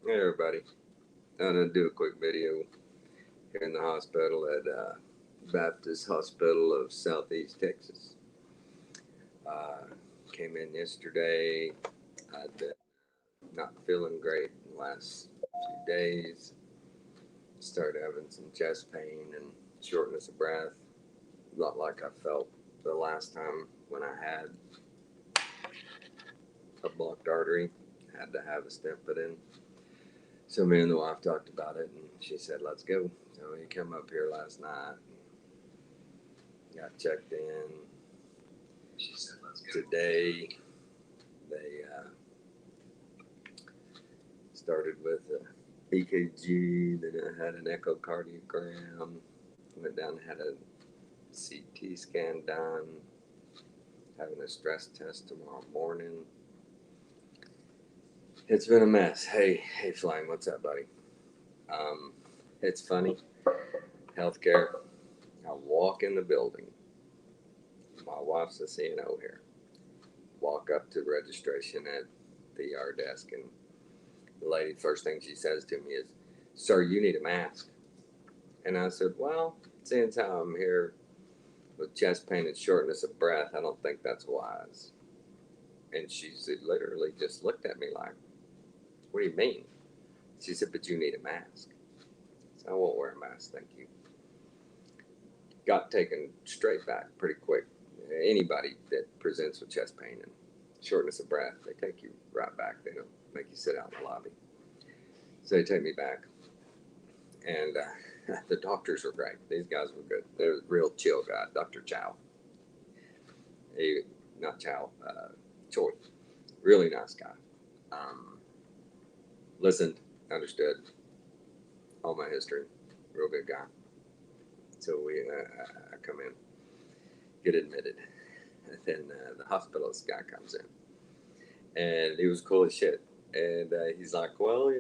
Hey everybody, I'm gonna do a quick video here in the hospital at Baptist Hospital of Southeast Texas. Uh, Came in yesterday. I'd been not feeling great in the last few days. Started having some chest pain and shortness of breath. Not like I felt the last time when I had a blocked artery. Had to have a stent put in. So me and the wife talked about it, and she said, "Let's go." So we come up here last night. Got checked in. She said, "Let's go." Today, they started with a EKG, then I had an echocardiogram, went down and had a CT scan done, having a stress test tomorrow morning. It's been a mess. Hey, Flame, what's up, buddy? Um, it's funny. Healthcare. I walk in the building. My wife's a CNO here. Walk up to registration at the ER desk, and the lady, first thing she says to me is, "Sir, you need a mask." And I said, "Well, since I'm here with chest pain and shortness of breath, I don't think that's wise." And she literally just looked at me like, "What do you mean?" She said, "But you need a mask." So I won't wear a mask, thank you. Got taken straight back pretty quick. Anybody that presents with chest pain and shortness of breath, they take you right back. They don't make you sit out in the lobby. So they take me back. And the doctors were great. These guys were good. They're a real chill guy. Dr. Chow. He, not Chow, Choi. Really nice guy. Um, Listened, understood all my history. Real good guy. So I come in, get admitted. And then the hospitalist guy comes in. And he was cool as shit. And he's like, "Well,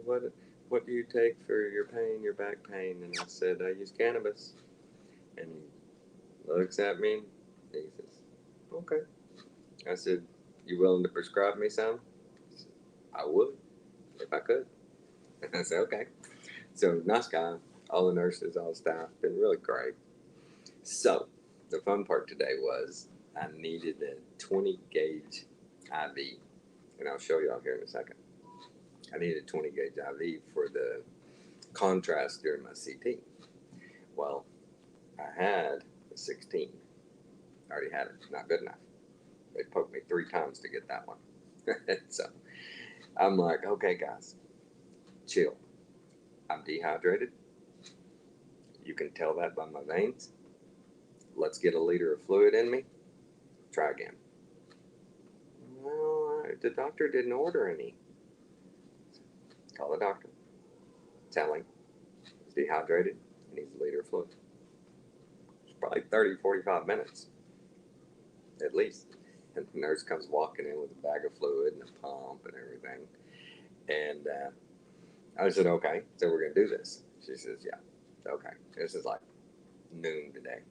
what do you take for your pain, your back pain?" And I said, "I use cannabis." And he looks at me. And he says, "Okay." I said, "You willing to prescribe me some?" He said, "I would if I could." And I said, "Okay." So nice guy. All the nurses, all the staff, been really great. So the fun part today was I needed a 20 gauge IV, and I'll show y'all here in a second. I needed a 20 gauge IV for the contrast during my CT. Well, I had a 16. I already had it. Not good enough. They poked me 3 times to get that one. So I'm like, "Okay, guys, chill. I'm dehydrated. You can tell that by my veins. Let's get a liter of fluid in me. Try again." "Well, the doctor didn't order any." Call the doctor. Tell him he's dehydrated and needs a liter of fluid. It's probably 30, 45 minutes at least. And the nurse comes walking in with a bag of fluid and a pump and everything. And I said, "Okay, so we're going to do this." She says, "Yeah, okay." This is like noon today.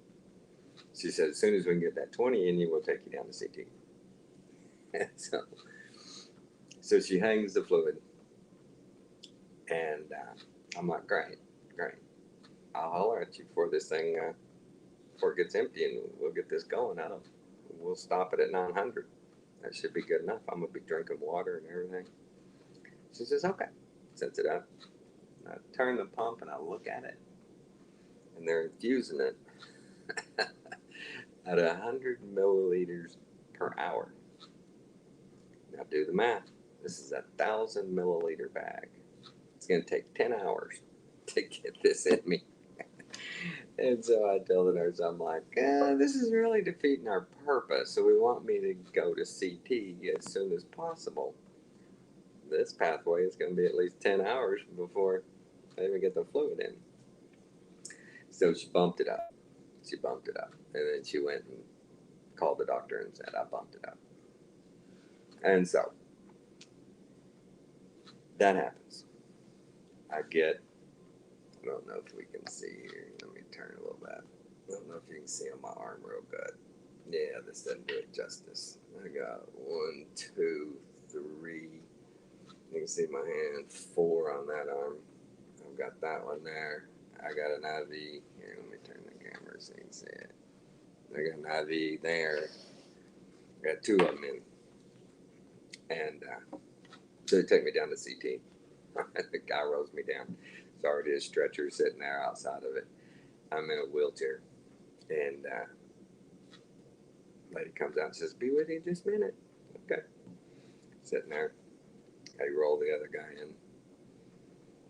She said, "As soon as we can get that 20 in you, we'll take you down to CT." And so she hangs the fluid. And I'm like, "Great, great. I'll holler at you before it gets empty, and we'll get this going. We'll stop it at 900. That should be good enough. I'm gonna be drinking water and everything." She says, "Okay." Sets it up. I turn the pump and I look at it, and they're infusing it at 100 milliliters per hour. Now do the math. This is 1,000 milliliter bag. It's gonna take 10 hours to get this in me. And so I tell the nurse, I'm like, "This is really defeating our purpose. So we want me to go to CT as soon as possible. This pathway is going to be at least 10 hours before I even get the fluid in." So she bumped it up. She bumped it up. And then she went and called the doctor and said, "I bumped it up." And so that happens. I get, I don't know if we can see here. Let me turn a little bit. I don't know if you can see on my arm real good. Yeah, this doesn't do it justice. I got one, two, three. can see my hand, 4 on that arm. I've got that one there. I got an IV. Here, let me turn the camera so you can see it. I got an IV there. I got 2 of them in. And so they take me down to CT. The guy rolls me down. It's already a stretcher sitting there outside of it. I'm in a wheelchair. And lady comes out and says, "Be with you just a minute." Okay. Sitting there. I roll the other guy in.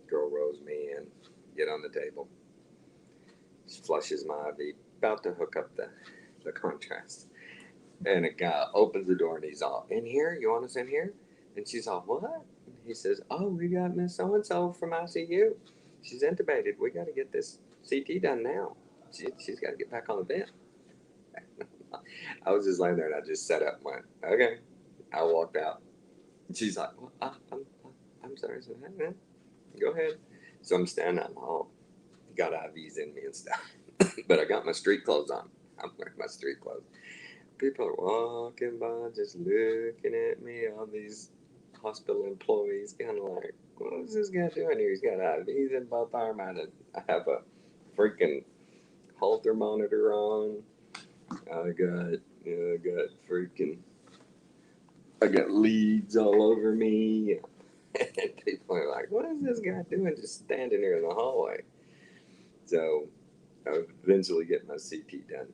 Girl rolls me in. Get on the table. She flushes my IV. About to hook up the contrast. And a guy opens the door and he's all, "In here? You want us in here?" And she's all, "What?" He says, "Oh, we got Miss So-and-so from ICU. She's intubated. We got to get this CT done now. She's got to get back on the bed." I was just laying there and I just sat up and went, "Okay." I walked out. She's like, "Well, I'm sorry." I said, "Hey, man, go ahead." So I'm standing out in the hall. Got IVs in me and stuff. But I got my street clothes on. I'm wearing my street clothes. People are walking by just looking at me, all these hospital employees, kind of like, "What is this guy doing here?" He's got IVs in both arms. I have a freaking Holter monitor on. I got leads all over me. And people are like, "What is this guy doing just standing here in the hallway?" So I eventually get my CT done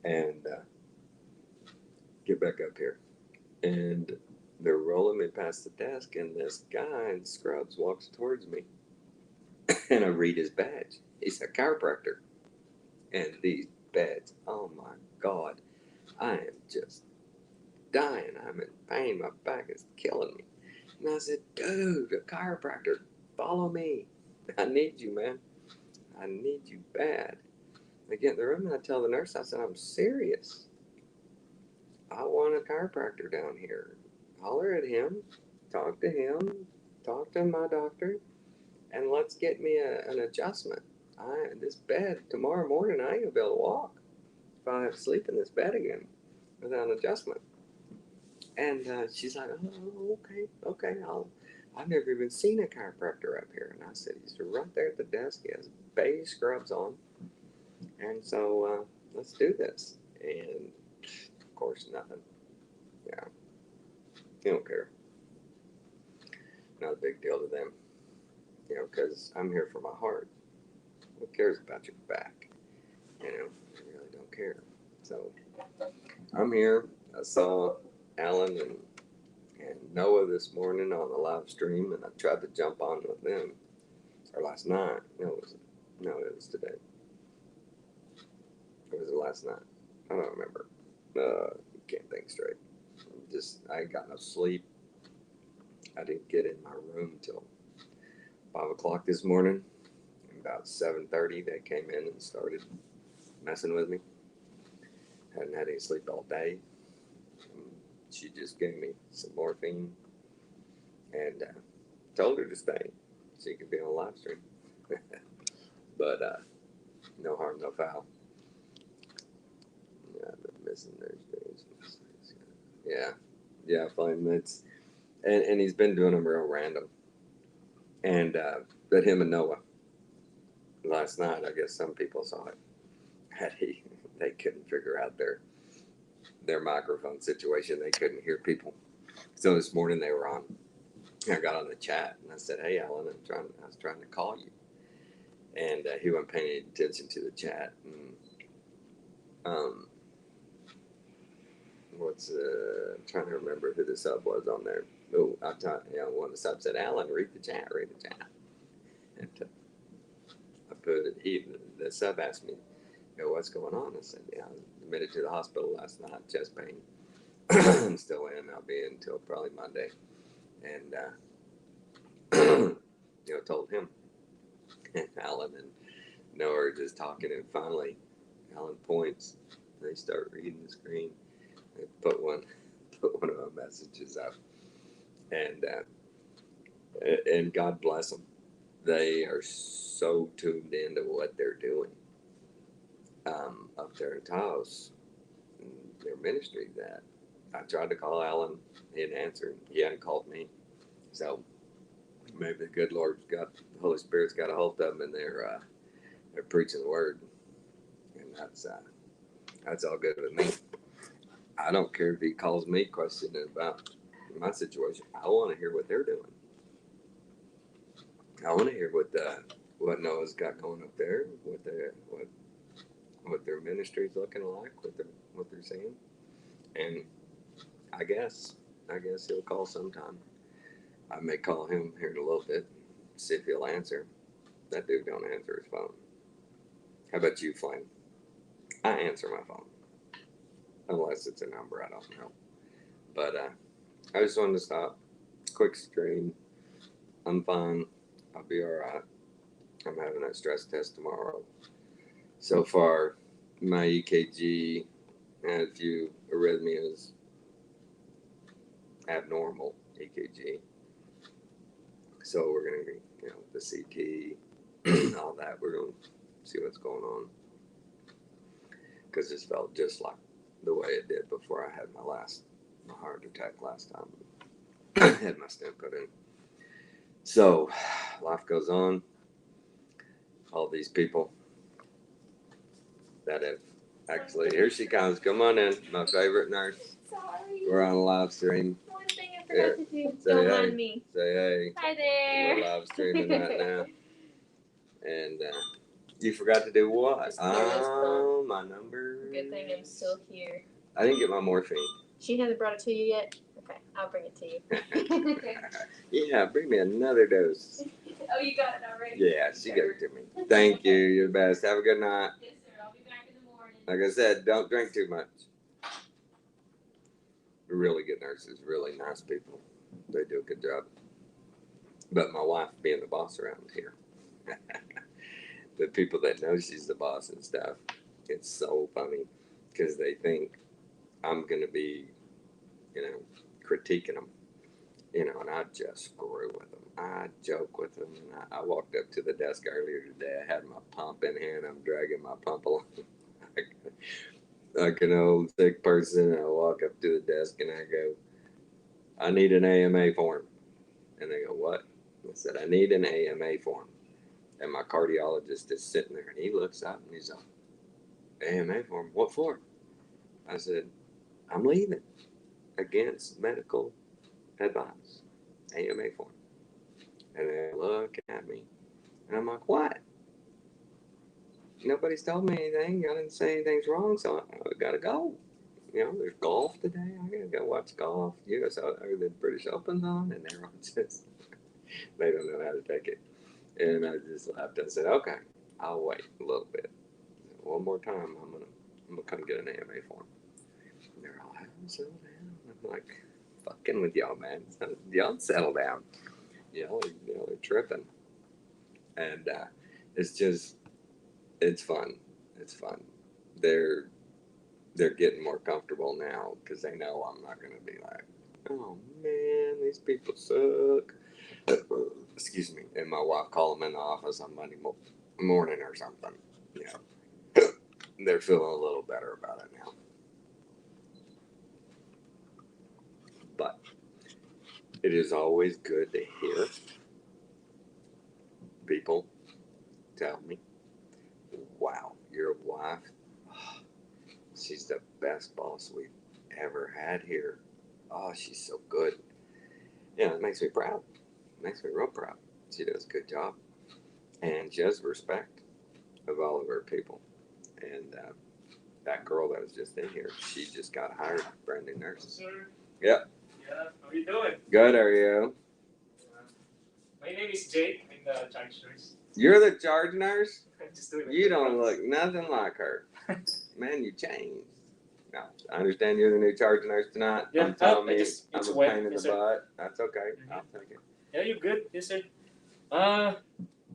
and get back up here. And they're rolling me past the desk, and this guy in scrubs walks towards me. And I read his badge. He's a chiropractor. And these beds, oh my God, I am just dying. I'm in pain. My back is killing me. And I said, "Dude, a chiropractor, follow me. I need you, man. I need you bad." I get in the room and I tell the nurse, I said, "I'm serious. I want a chiropractor down here. Holler at him, talk to him, talk to my doctor, and let's get me an adjustment. This bed tomorrow morning, I ain't gonna be able to walk if I sleep in this bed again without an adjustment." And she's like, "Oh, okay. I've never even seen a chiropractor up here." And I said, "He's right there at the desk. He has beige scrubs on, and so let's do this." And of course, nothing. Yeah, they don't care. Not a big deal to them, because I'm here for my heart. Who cares about your back? They really don't care. So I'm here. I saw Alan and Noah this morning on the live stream, and I tried to jump on with them. Or last night. It was today. Or was it last night? I don't remember. Can't think straight. I ain't got no sleep. I didn't get in my room till 5 o'clock this morning. About 7:30, they came in and started messing with me. Hadn't had any sleep all day. She just gave me some morphine and told her to stay. She could be on live stream. But no harm, no foul. Yeah, I've been missing those days. Yeah, fine. And he's been doing them real random. And but him and Noah last night, I guess some people saw it. They couldn't figure out their microphone situation. They couldn't hear people. So this morning they were on. I got on the chat and I said, "Hey, Alan, I was trying to call you," and he wasn't paying any attention to the chat. And, I'm trying to remember who the sub was on there. Oh, one of the subs said, "Alan, read the chat." And I put it. The sub asked me, "What's going on?" I said, "Yeah, I was admitted to the hospital last night, chest pain. I'm still in. I'll be in until probably Monday." And told him. And Alan and Noah are just talking, and finally, Alan points. And they start reading the screen. They put one of my messages up, and God bless them. They are so tuned into what they're doing up there in Taos, their ministry, that I tried to call Alan. He didn't answer. He hadn't called me. So maybe the good Lord's got, the Holy Spirit's got a hold of them, and they're preaching the word, and that's all good with me. I don't care if he calls me questioning about my situation. I want to hear what they're doing. I want to hear what Noah's got going up there, what their ministry's looking like, what they're saying, and I guess he'll call sometime. I may call him here in a little bit, see if he'll answer. That dude don't answer his phone. How about you, Flame? I answer my phone, unless it's a number I don't know. But I just wanted to stop. Quick stream. I'm fine. I'll be all right. I'm having a stress test tomorrow. So far, my EKG had a few arrhythmias, abnormal EKG. So we're going to, the CT, all that. We're going to see what's going on. Because this felt just like the way it did before I had my heart attack last time. I had my stent put in. So life goes on. All these people that have actually, here she comes. Come on in, my favorite nurse. Sorry. We're on a live stream. One thing I forgot to do. Say Don't hey. mind me. Say hey. Hi there. We're live streaming right now. And you forgot to do what? Oh, my number. Good thing I'm still here. I didn't get my morphine. She hasn't brought it to you yet? Okay, I'll bring it to you. Yeah, bring me another dose. Oh, you got it already? Yeah, she gave it to me. Thank you. You're the best. Have a good night. Yes, sir. I'll be back in the morning. Like I said, don't drink too much. Really good nurses, really nice people. They do a good job. But my wife being the boss around here, the people that know she's the boss and stuff, it's so funny because they think I'm going to be, critiquing them, and I just screw with them. I joke with them. And I walked up to the desk earlier today. I had my pump in hand. I'm dragging my pump along. Like an old sick person. I walk up to the desk and I go, I need an AMA form. And they go, what? I said, I need an AMA form. And my cardiologist is sitting there and he looks up and he's like, AMA form? What for? I said, I'm leaving against medical advice. AMA form. And they're looking at me. And I'm like, what? Nobody's told me anything. I didn't say anything's wrong, so I gotta go. There's golf today. I gotta go watch golf. The British Open's on, and they're all just, they don't know how to take it. And I just laughed. I said, okay, I'll wait a little bit. One more time, I'm gonna come get an AMA form. And they're all, settle down. I'm like, fucking with y'all, man. Y'all settle down. Y'all are tripping. And it's fun. It's fun. They're getting more comfortable now because they know I'm not going to be like, oh man, these people suck. Excuse me. And my wife called them in the office on Monday morning or something. They're feeling a little better about it now. But it is always good to hear people tell me, wow, your wife, she's the best boss we've ever had here. Oh, she's so good. It makes me proud. Makes me real proud. She does a good job. And she has respect of all of her people. And that girl that was just in here, she just got hired, brand new nurse. Sir? Yep. Yeah, how are you doing? Good, are you? My name is Jake. I'm the charge nurse. You're the charge nurse? I'm just doing You don't look nothing like her. Man, you changed. No, I understand you're the new charge nurse tonight. Yeah, I'm telling me it's I'm a wet, pain in yes, the sir. butt. That's okay. Mhm. I'll take it. Yeah, you good? Yes, sir.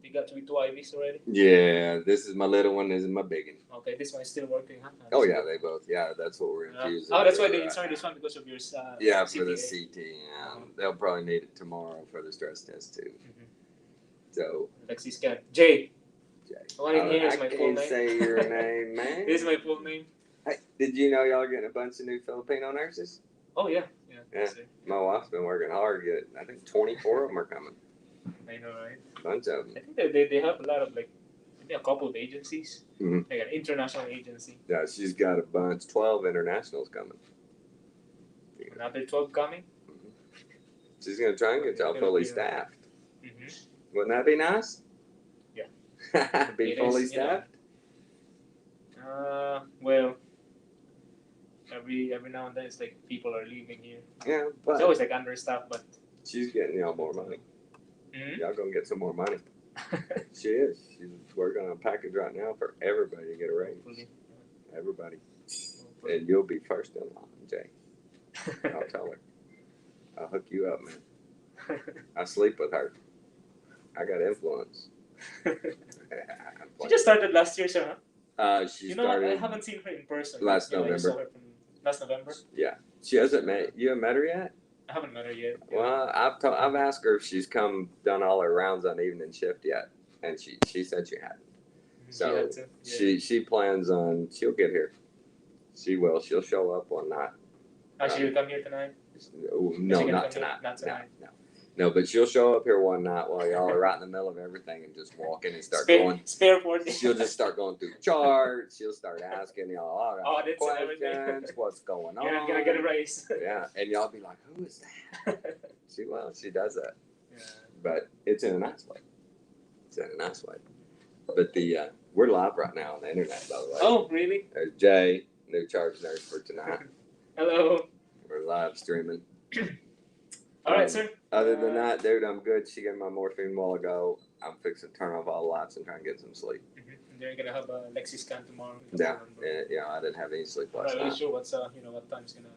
You got me 2 IVs already? Yeah, this is my little one. This is my big one. Okay, this one is still working, huh? Oh, yeah, they both. Yeah, that's what we're infusing. Oh, that's why they for, inside this one because of your Yeah, for the CTA. CT. Yeah. They'll probably need it tomorrow for the stress test, too. Mhm. So, Lexi scan. Jay. Jay. One in here is my full can't name. say your name, man. This is my full name. Hey, did you know y'all are getting a bunch of new Filipino nurses? Oh yeah. Yeah. So, My wife's been working hard. I think 24 of them are coming. I know, right? Bunch of them. I think they have a lot of like maybe a couple of agencies, Mhm. like an international agency. Yeah, she's got a bunch. 12 internationals coming. Another 12 coming. She's gonna try and get y'all fully staffed. Wouldn't that be nice? Yeah. Be It fully is, you know. staffed. Well, every now and then it's like people are leaving here. Yeah, It's but always like understaffed, but. she's getting y'all more money. Mhm. Y'all gonna get some more money. She is. She's working on a package right now for everybody to get a raise. Hopefully. Everybody. And you'll be first in line, Jay. I'll tell her. I'll hook you up, man. I sleep with her. I got influence. She just started last year, sir. Huh? She You know what? I started. haven't seen her in person. Last You know, I November. saw her from last November. She hasn't met you. Haven't met her yet? I haven't met her yet. Well, I've asked her if she's done all her rounds on evening shift yet, and she said she hadn't. So she had to. Yeah. she plans on she'll get here. She will. She'll show up one night. She will come here tonight. No, she gonna not come tonight. here? Not tonight. No, but she'll show up here one night while y'all are right in the middle of everything and just walk in and start going. Spare 40. She'll just start going through charts. She'll start asking y'all all Audits and everything. questions. What's going on? Can I get a raise? Yeah, and y'all be like, "Who is that?" She does that, Yeah. but it's in a nice way. It's in a nice way. But we're live right now on the internet, by the way. Oh, really? There's Jay, new charge nurse for tonight. Hello. We're live streaming. All right, sir. Other than that, dude, I'm good. She gave my morphine a while ago. I'm fixing to turn off all the lights and try and get some sleep. And they're gonna have a Lexi scan tomorrow. Yeah, I didn't have any sleep I'm last not really night. sure what time's gonna.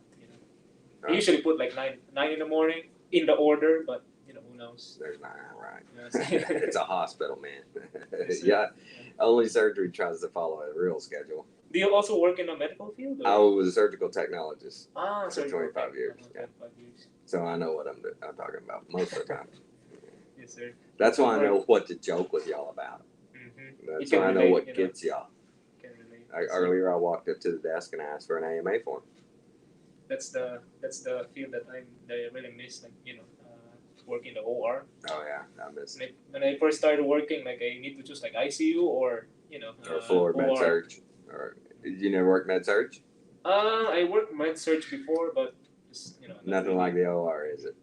They Right. usually put like 9 in the morning in the order, but who knows? There's not right. Yeah, so- It's a hospital, man. Yes, sir. Yeah, only surgery tries to follow a real schedule. Do you also work in the medical field? I was a surgical technologist, for 25 years, yeah. 25 years. so I know what I'm talking about most of the time. Yes, sir. That's why I know what to joke with y'all about. Mm-hmm. That's You why I can know relate, what gets y'all. Can relate. Earlier, I walked up to the desk and asked for an AMA form. That's the field that I really miss, working in the OR. Oh yeah, I miss it. When I first started working, like I need to choose like ICU or Or floor med OR. surge. Or you never worked med surge? I worked med surge before, but just not Nothing really. like the OR, is it?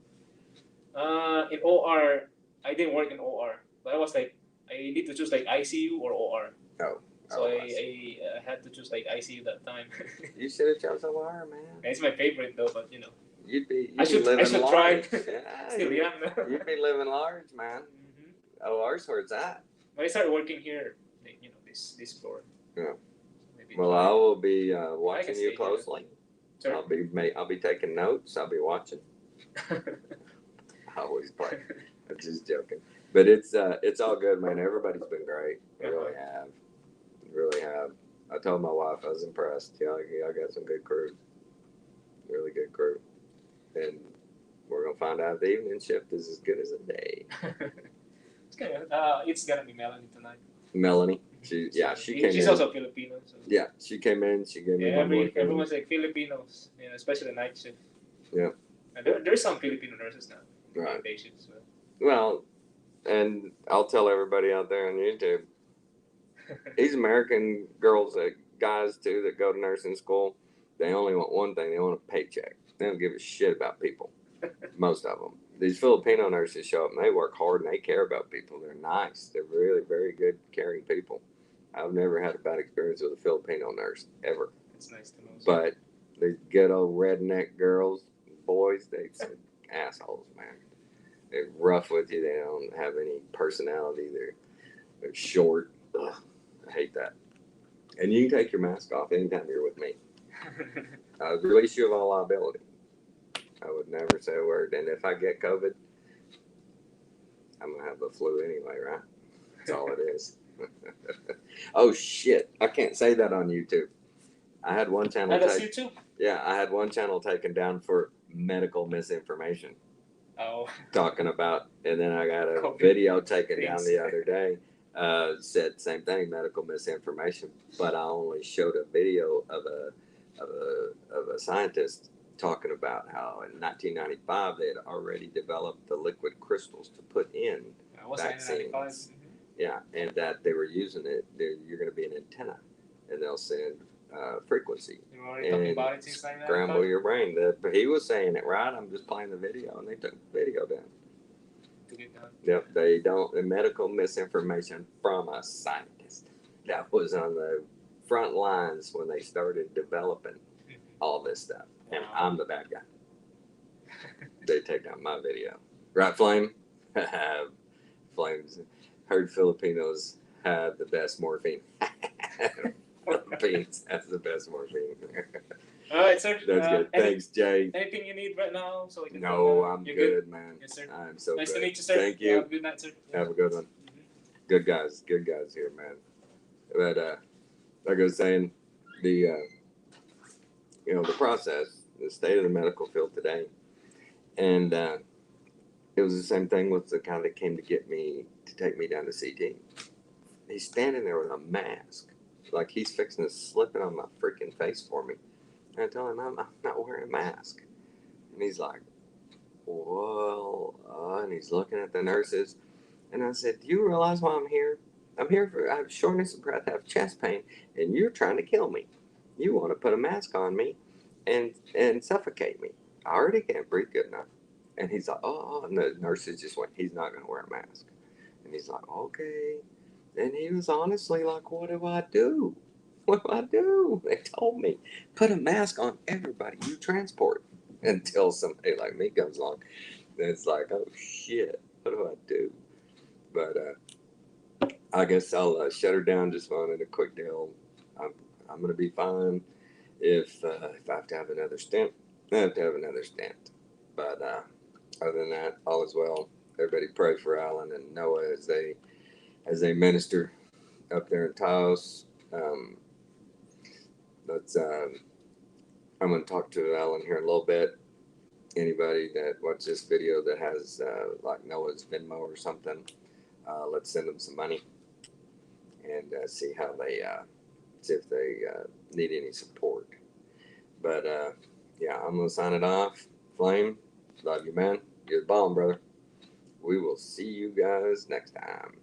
In OR, I didn't work in OR, but I was like, I need to choose like ICU or OR. So I had to choose like ICU that time. You should have chosen OR, man. It's my favorite though, but You'd be I should living try. large. Yeah, still young. you'd be living large, man. OR's where it's at. When I started working here, like, this floor. Yeah. Maybe Well, try. I will be watching stay you here. closely. Sorry? I'll be taking notes. I'll be watching. I always play. I'm just joking. But it's all good, man. Everybody's been great. They really have. Really have. I told my wife I was impressed. Y'all got some good crew. Really good crew. And we're gonna find out if the evening shift is as good as the day. It's gonna be Melanie tonight. Melanie, she came She's in. also Filipino. So. Yeah, she came in. She gave me my morphine. Everyone's like Filipinos, especially the night shift. Yeah. And there's some Filipino nurses now. Right. Day shifts. So. Well, and I'll tell everybody out there on YouTube, these American girls, guys too, that go to nursing school, they only want one thing: they want a paycheck. They don't give a shit about people. Most of them. These Filipino nurses show up and they work hard and they care about people. They're nice. They're really very good, caring people. I've never had a bad experience with a Filipino nurse ever. It's nice to know. But these good old redneck girls, boys, they're assholes, man. They're rough with you. They don't have any personality. They're short. Ugh, I hate that. And you can take your mask off anytime you're with me. I release you of all liability. I would never say a word. And if I get COVID, I'm going to have the flu anyway, right? That's all it is. Oh, shit. I can't say that on YouTube. I had one channel That's you too. Yeah, I had one channel taken down for medical misinformation. Oh. Talking about, and then I got a COVID video taken down things. the other day. Said same thing, medical misinformation, but I only showed a video of a scientist talking about how in 1995 they had already developed the liquid crystals to put in was vaccines. Yeah, and that they were using it. You're going to be an antenna, and they'll send frequency and scramble your brain. But he was saying it right. I'm just playing the video, and they took the video down. Yep, they don't. The medical misinformation from a scientist that was on the front lines when they started developing all this stuff, and I'm the bad guy. They take down my video, right, Flame? Flames. Heard Filipinos have the best morphine. Philippines has the best morphine. All right, sir. That's good. Thanks, Jay. Anything you need right now? So we can no, I'm good, man. Yes, sir. I'm so nice good. to meet you, sir. Thank you. Have a good night, sir. Have a good one. Good guys here, man. But like I was saying, the the process, the state of the medical field today, and it was the same thing with the guy that came to get me to take me down to CT. He's standing there with a mask, like he's fixing to slip it on my freaking face for me. And I tell him I'm not wearing a mask, and he's like, well, and he's looking at the nurses, and I said, do you realize why I'm here? I'm here for, I have shortness of breath, I have chest pain, and you're trying to kill me. You want to put a mask on me and suffocate me. I already can't breathe good enough. And he's like, oh, and the nurses just went, he's not going to wear a mask. And he's like, okay. And he was honestly like, what do I do? What do I do? They told me, put a mask on everybody you transport until somebody like me comes along. And it's like, oh, shit, what do I do? But I guess I'll shut her down just wanted a quick deal. I'm going to be fine. If I have to have another stent, I have to have another stent. But other than that, all is well. Everybody pray for Alan and Noah as they minister up there in Taos. I'm going to talk to Alan here in a little bit. Anybody that watches this video that has like Noah's Venmo or something, let's send them some money and see how they see if they need any support. But yeah, I'm gonna sign it off. Flame, love you, man. You're the bomb, brother. We will see you guys next time.